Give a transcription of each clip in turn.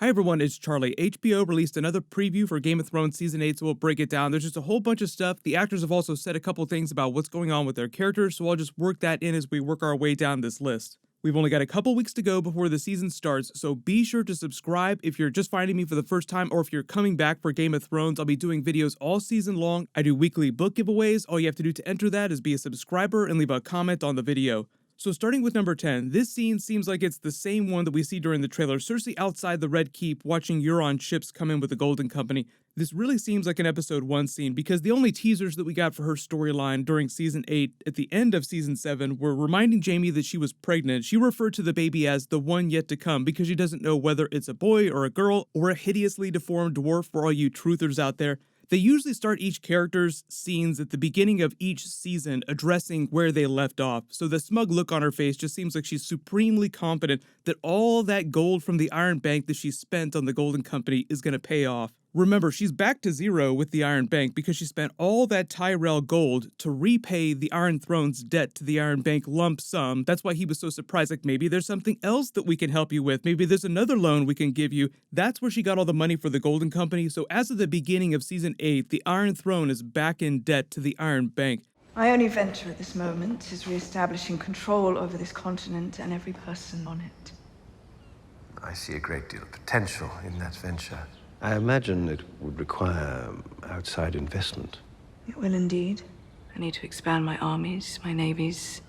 Hi everyone, it's Charlie. HBO released another preview for Game of Thrones Season 8, so we'll break it down. There's just a whole bunch of stuff. The actors have also said a couple things about what's going on with their characters, so I'll just work that in as we work our way down this list. We've only got a couple weeks to go before the season starts, so be sure to subscribe if you're just finding me for the first time or if you're coming back for Game of Thrones. I'll be doing videos all season long. I do weekly book giveaways. All you have to do to enter that is be a subscriber and leave a comment on the video. So starting with number 10, this scene seems like it's the same one that we see during the trailer. Cersei outside the Red Keep watching Euron ships come in with the Golden Company. This really seems like an episode 1 scene because the only teasers that we got for her storyline during season 8 at the end of season 7 were reminding Jaime that she was pregnant. She referred to the baby as the one yet to come because she doesn't know whether it's a boy or a girl or a hideously deformed dwarf for all you truthers out there. They usually start each character's scenes at the beginning of each season addressing where they left off, so the smug look on her face just seems like she's supremely confident that all that gold from the Iron Bank that she spent on the Golden Company is going to pay off. Remember, she's back to zero with the Iron Bank because she spent all that Tyrell gold to repay the Iron Throne's debt to the Iron Bank lump sum. That's why he was so surprised, like maybe there's something else that we can help you with. Maybe there's another loan we can give you. That's where she got all the money for the Golden Company. So as of the beginning of season 8, the Iron Throne is back in debt to the Iron Bank. My only venture at this moment is re-establishing control over this continent and every person on it. I see a great deal of potential in that venture. I imagine it would require outside investment. It will indeed. I need to expand my armies, my navies.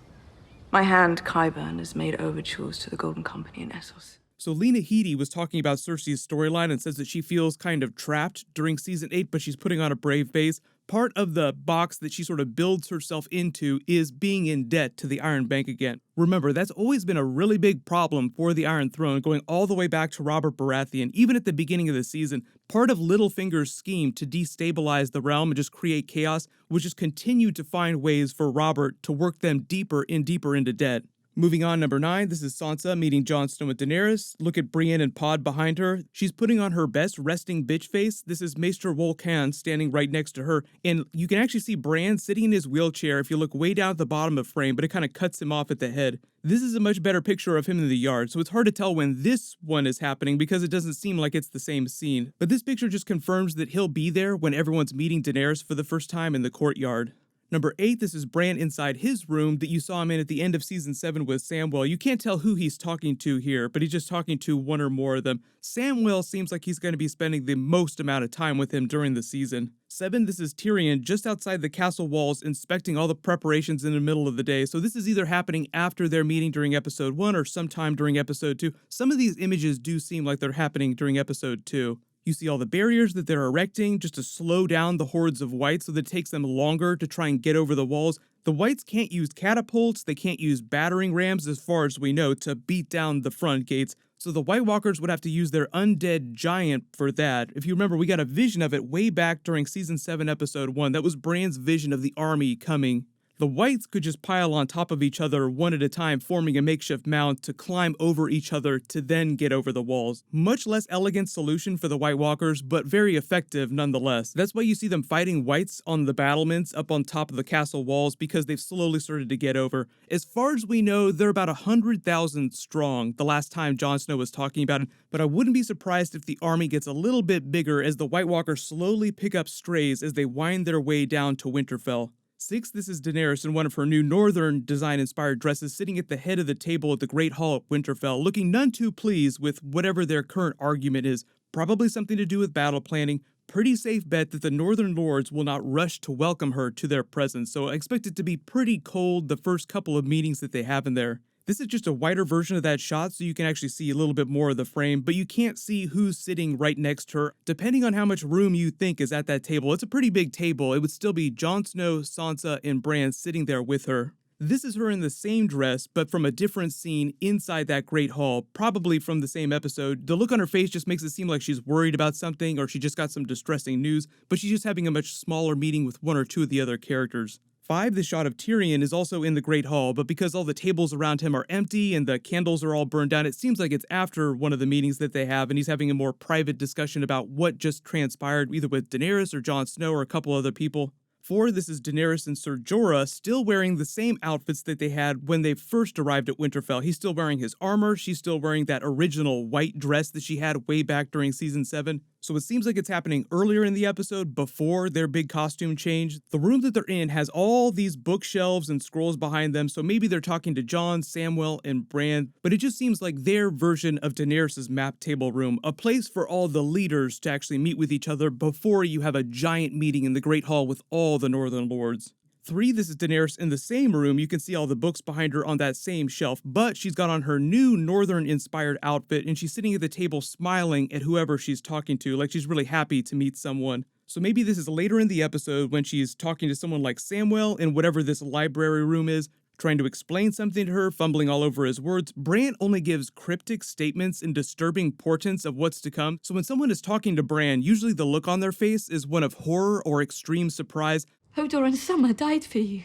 My hand, Qyburn, has made overtures to the Golden Company in Essos. So Lena Headey was talking about Cersei's storyline and says that she feels kind of trapped during season 8, but she's putting on a brave face. Part of the box that she sort of builds herself into is being in debt to the Iron Bank again. Remember, that's always been a really big problem for the Iron Throne, going all the way back to Robert Baratheon. Even at the beginning of the season, part of Littlefinger's scheme to destabilize the realm and just create chaos was just continue to find ways for Robert to work them deeper into debt. Moving on, number 9, this is Sansa meeting Jon Snow and Daenerys. Look at Brienne and Pod behind her. She's putting on her best resting bitch face. This is Maester Volcan standing right next to her. And you can actually see Bran sitting in his wheelchair if you look way down at the bottom of frame, but it kind of cuts him off at the head. This is a much better picture of him in the yard, so it's hard to tell when this one is happening because it doesn't seem like it's the same scene. But this picture just confirms that he'll be there when everyone's meeting Daenerys for the first time in the courtyard. Number 8, this is Bran inside his room that you saw him in at the end of season 7 with Samwell. You can't tell who he's talking to here, but he's just talking to one or more of them. Samwell seems like he's going to be spending the most amount of time with him during the season. 7, this is Tyrion just outside the castle walls inspecting all the preparations in the middle of the day. So this is either happening after their meeting during episode 1 or sometime during episode 2. Some of these images do seem like they're happening during episode 2. You see all the barriers that they're erecting just to slow down the hordes of whites so that it takes them longer to try and get over the walls. The whites can't use catapults, they can't use battering rams as far as we know to beat down the front gates, so the White Walkers would have to use their undead giant for that. If you remember, we got a vision of it way back during season 7 episode 1. That was Bran's vision of the army coming. The whites could just pile on top of each other one at a time, forming a makeshift mound to climb over each other to then get over the walls. Much less elegant solution for the White Walkers, but very effective nonetheless. That's why you see them fighting whites on the battlements up on top of the castle walls, because they've slowly started to get over. As far as we know, they're about 100,000 strong the last time Jon Snow was talking about it, but I wouldn't be surprised if the army gets a little bit bigger as the White Walkers slowly pick up strays as they wind their way down to Winterfell. 6, this is Daenerys in one of her new northern design-inspired dresses sitting at the head of the table at the Great Hall at Winterfell, looking none too pleased with whatever their current argument is. Probably something to do with battle planning. Pretty safe bet that the Northern Lords will not rush to welcome her to their presence, so I expect it to be pretty cold the first couple of meetings that they have in there. This is just a wider version of that shot, so you can actually see a little bit more of the frame, but you can't see who's sitting right next to her. Depending on how much room you think is at that table, it's a pretty big table. It would still be Jon Snow, Sansa, and Bran sitting there with her. This is her in the same dress, but from a different scene inside that Great Hall, probably from the same episode. The look on her face just makes it seem like she's worried about something or she just got some distressing news, but she's just having a much smaller meeting with one or two of the other characters. 5, the shot of Tyrion is also in the Great Hall, but because all the tables around him are empty and the candles are all burned down, it seems like it's after one of the meetings that they have, and he's having a more private discussion about what just transpired, either with Daenerys or Jon Snow or a couple other people. 4, this is Daenerys and Ser Jorah still wearing the same outfits that they had when they first arrived at Winterfell. He's still wearing his armor, she's still wearing that original white dress that she had way back during season 7. So it seems like it's happening earlier in the episode, before their big costume change. The room that they're in has all these bookshelves and scrolls behind them, so maybe they're talking to Jon, Samwell, and Bran, but it just seems like their version of Daenerys' map table room, a place for all the leaders to actually meet with each other before you have a giant meeting in the Great Hall with all the Northern Lords. 3, this is Daenerys in the same room. You can see all the books behind her on that same shelf, but she's got on her new Northern-inspired outfit, and she's sitting at the table smiling at whoever she's talking to, like she's really happy to meet someone. So maybe this is later in the episode when she's talking to someone like Samwell in whatever this library room is, trying to explain something to her, fumbling all over his words. Bran only gives cryptic statements and disturbing portents of what's to come, so when someone is talking to Bran, usually the look on their face is one of horror or extreme surprise. Hodor and Summer died for you.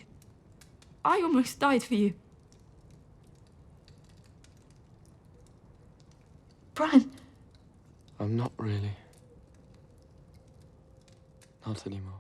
I almost died for you. Bran. I'm not really. Not anymore.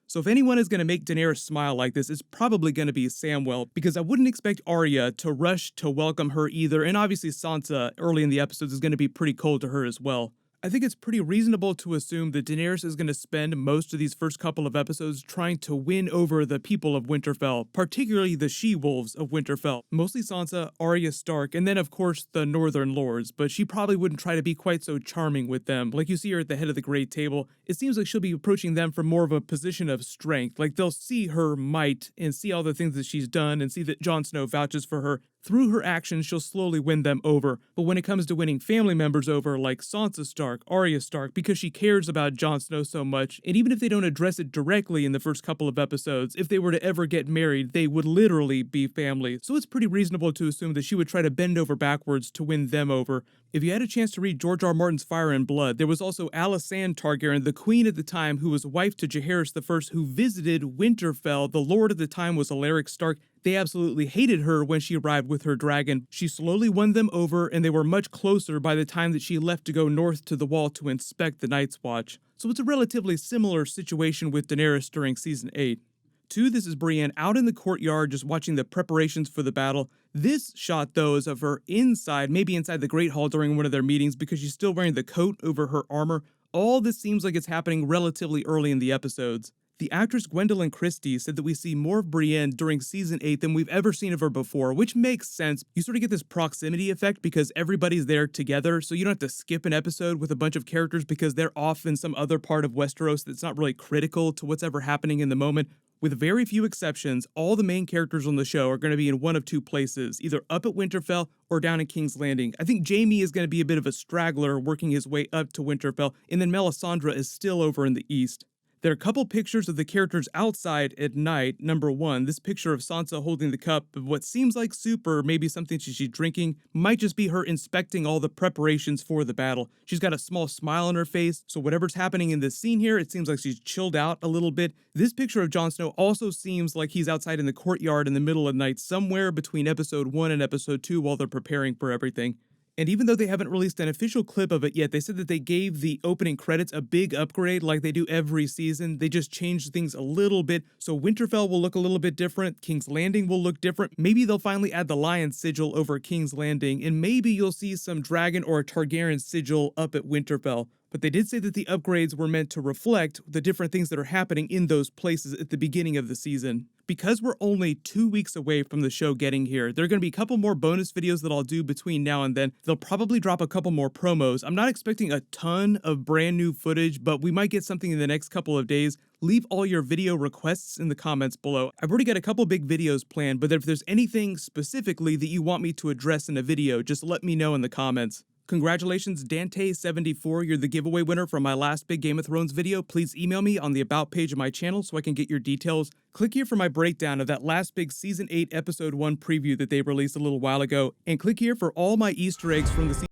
So if anyone is going to make Daenerys smile like this, it's probably going to be Samwell, because I wouldn't expect Arya to rush to welcome her either, and obviously Sansa early in the episodes is going to be pretty cold to her as well. I think it's pretty reasonable to assume that Daenerys is going to spend most of these first couple of episodes trying to win over the people of Winterfell, particularly the she-wolves of Winterfell. Mostly Sansa, Arya Stark, and then of course the Northern Lords, but she probably wouldn't try to be quite so charming with them. Like you see her at the head of the Great Table, it seems like she'll be approaching them from more of a position of strength. Like they'll see her might and see all the things that she's done and see that Jon Snow vouches for her. Through her actions, she'll slowly win them over. But when it comes to winning family members over, like Sansa Stark, Arya Stark, because she cares about Jon Snow so much, and even if they don't address it directly in the first couple of episodes, if they were to ever get married, they would literally be family. So it's pretty reasonable to assume that she would try to bend over backwards to win them over. If you had a chance to read George R. Martin's Fire and Blood, there was also Alysanne Targaryen, the queen at the time, who was wife to Jaehaerys I, who visited Winterfell. The lord at the time was Alaric Stark. They absolutely hated her when she arrived with her dragon. She slowly won them over, and they were much closer by the time that she left to go north to the Wall to inspect the Night's Watch. So it's a relatively similar situation with Daenerys during Season 8. 2, this is Brienne out in the courtyard just watching the preparations for the battle. This shot, though, is of her inside, maybe inside the Great Hall during one of their meetings, because she's still wearing the coat over her armor. All this seems like it's happening relatively early in the episodes. The actress Gwendolyn Christie said that we see more of Brienne during Season 8 than we've ever seen of her before, which makes sense. You sort of get this proximity effect because everybody's there together, so you don't have to skip an episode with a bunch of characters because they're off in some other part of Westeros that's not really critical to what's ever happening in the moment. With very few exceptions, all the main characters on the show are going to be in one of two places, either up at Winterfell or down in King's Landing. I think Jaime is going to be a bit of a straggler working his way up to Winterfell, and then Melisandre is still over in the east. There are a couple pictures of the characters outside at night. Number 1, this picture of Sansa holding the cup of what seems like soup or maybe something she's drinking might just be her inspecting all the preparations for the battle. She's got a small smile on her face, so whatever's happening in this scene here, it seems like she's chilled out a little bit. This picture of Jon Snow also seems like he's outside in the courtyard in the middle of the night, somewhere between episode 1 and episode 2 while they're preparing for everything. And even though they haven't released an official clip of it yet, they said that they gave the opening credits a big upgrade like they do every season. They just changed things a little bit, so Winterfell will look a little bit different, King's Landing will look different. Maybe they'll finally add the lion sigil over King's Landing, and maybe you'll see some dragon or a Targaryen sigil up at Winterfell. But they did say that the upgrades were meant to reflect the different things that are happening in those places at the beginning of the season. Because we're only 2 weeks away from the show getting here, there are going to be a couple more bonus videos that I'll do between now and then. They'll probably drop a couple more promos. I'm not expecting a ton of brand new footage, but we might get something in the next couple of days. Leave all your video requests in the comments below. I've already got a couple big videos planned, but if there's anything specifically that you want me to address in a video, just let me know in the comments. Congratulations, Dante74, you're the giveaway winner from my last big Game of Thrones video. Please email me on the About page of my channel so I can get your details. Click here for my breakdown of that last big Season 8 Episode 1 preview that they released a little while ago, and click here for all my Easter eggs from the season.